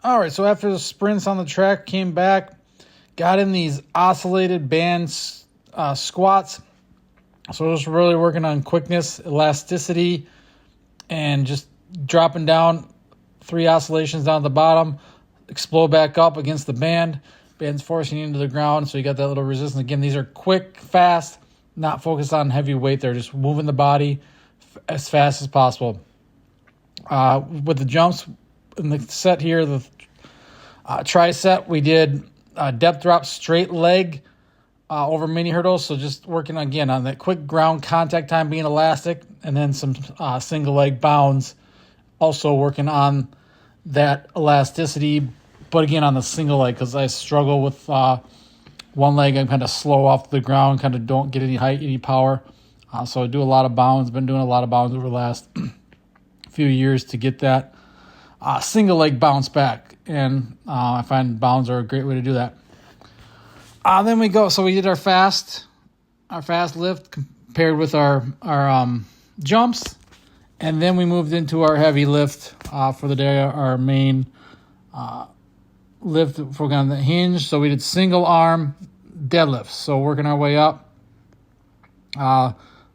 All right, so after the sprints on the track, came back, got in these oscillated band squats. So just really working on quickness, elasticity, and just dropping down 3 oscillations down at the bottom, explode back up against the band. Band's forcing you into the ground, so you got that little resistance. Again, these are quick, fast, not focused on heavy weight. They're just moving the body as fast as possible. With the jumps in the set here, the tricep, we did depth drop straight leg over mini hurdles. So just working again on that quick ground contact time being elastic, and then some single leg bounds. Also working on that elasticity, but again on the single leg, because I struggle with one leg. I'm kind of slow off the ground, kind of don't get any height, any power. So I do a lot of bounds. Been doing a lot of bounds over the last few years to get that single leg bounce back, and I find bounds are a great way to do that. Then we go. So we did our fast lift compared with our jumps, and then we moved into our heavy lift for the day. Our main lift for on the hinge. So we did single arm deadlifts. So working our way up. I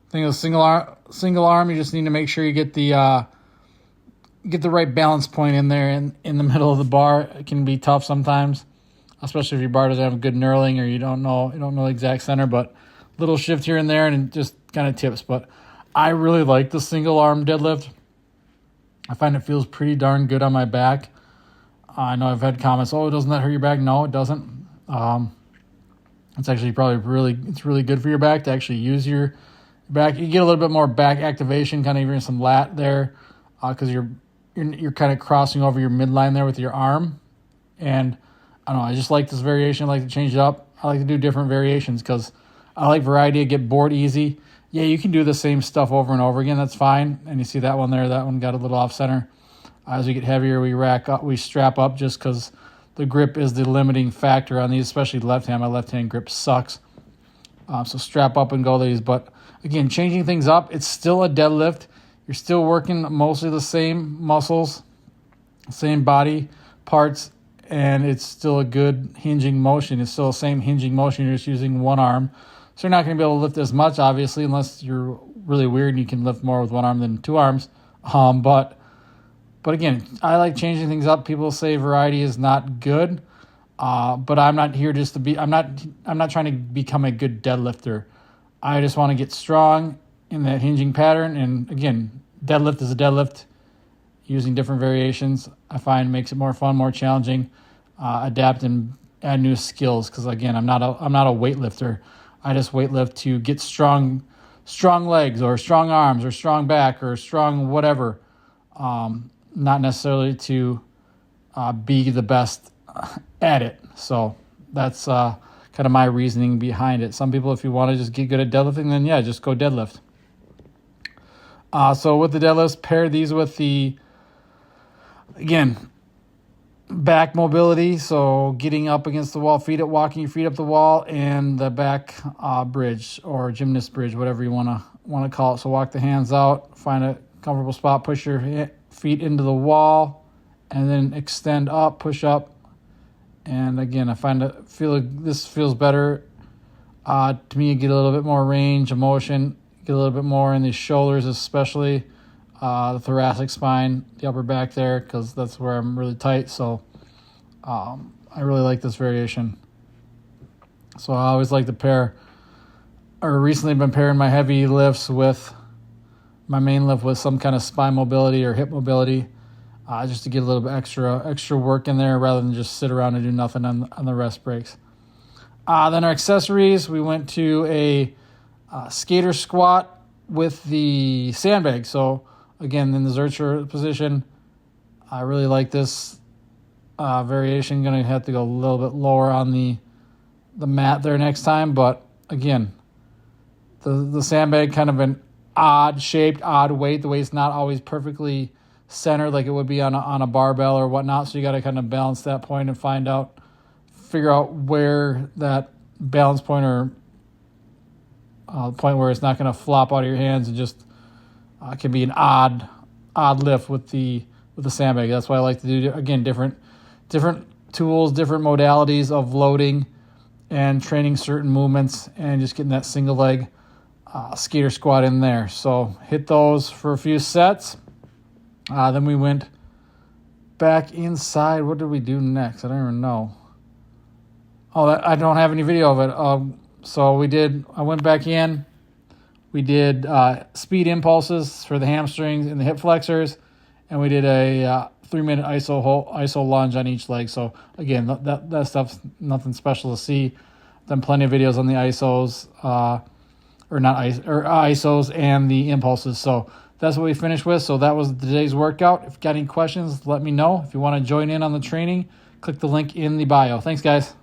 think of single arm. You just need to make sure you get the right balance point in there in the middle of the bar. It can be tough sometimes, especially if your bar doesn't have a good knurling or you don't know the exact center, but little shift here and there and it just kind of tips. But I really like the single arm deadlift. I find it feels pretty darn good on my back. I know I've had comments, doesn't that hurt your back? No, it doesn't. It's actually it's really good for your back to actually use your back. You get a little bit more back activation, kind of even some lat there, because you're kind of crossing over your midline there with your arm. And I don't know, I just like this variation. I like to change it up. I like to do different variations because I like variety. I get bored easy. Yeah, you can do the same stuff over and over again. That's fine. And you see that one there. That one got a little off center. As we get heavier, we strap up just because the grip is the limiting factor on these, especially left hand. My left hand grip sucks. So strap up and go these. But again, changing things up. It's still a deadlift. You're still working mostly the same muscles, same body parts, and it's still a good hinging motion. It's still the same hinging motion. You're just using one arm. So you're not going to be able to lift as much, obviously, unless you're really weird and you can lift more with one arm than 2 arms. But again, I like changing things up. People say variety is not good, but I'm not here just to be. I'm not trying to become a good deadlifter. I just want to get strong in that hinging pattern. And again, deadlift is a deadlift. Using different variations, I find makes it more fun, more challenging. Adapt and add new skills. Because again, I'm not a weightlifter. I just weightlift to get strong legs or strong arms or strong back or strong whatever. Not necessarily to be the best at it. So that's kind of my reasoning behind it. Some people, if you want to just get good at deadlifting, then yeah, just go deadlift. So with the deadlifts, pair these with the, again, back mobility. So getting up against the wall, walking your feet up the wall, and the back bridge or gymnast bridge, whatever you want to call it. So walk the hands out, find a comfortable spot, push your feet into the wall, and then extend up, push up. And again, I this feels better. To me, you get a little bit more range of motion, get a little bit more in the shoulders, especially the thoracic spine, the upper back there, because that's where I'm really tight. So I really like this variation. So I always like to pair, or recently been pairing my heavy lifts with my main lift with some kind of spine mobility or hip mobility, just to get a little bit extra work in there rather than just sit around and do nothing on the rest breaks. Then our accessories, we went to a skater squat with the sandbag. So again, in the Zercher position, I really like this variation. Going to have to go a little bit lower on the mat there next time. But again, the sandbag kind of an odd shaped, odd weight. The weight's not always perfectly centered like it would be on a barbell or whatnot. So you got to kind of balance that point and figure out where that balance point or point where it's not going to flop out of your hands and just can be an odd lift with the sandbag. That's why I like to do, again, different different tools, different modalities of loading and training certain movements and just getting that single leg skater squat in there. So hit those for a few sets. Then we went back inside. What did we do next? I don't even know. Oh, I don't have any video of it. So I went back in. We did speed impulses for the hamstrings and the hip flexors, and we did a 3-minute ISO lunge on each leg. So again, that stuff's nothing special to see. Done plenty of videos on the ISOs, ISOs and the impulses. So that's what we finished with. So that was today's workout. If you got any questions, let me know. If you want to join in on the training, click the link in the bio. Thanks, guys.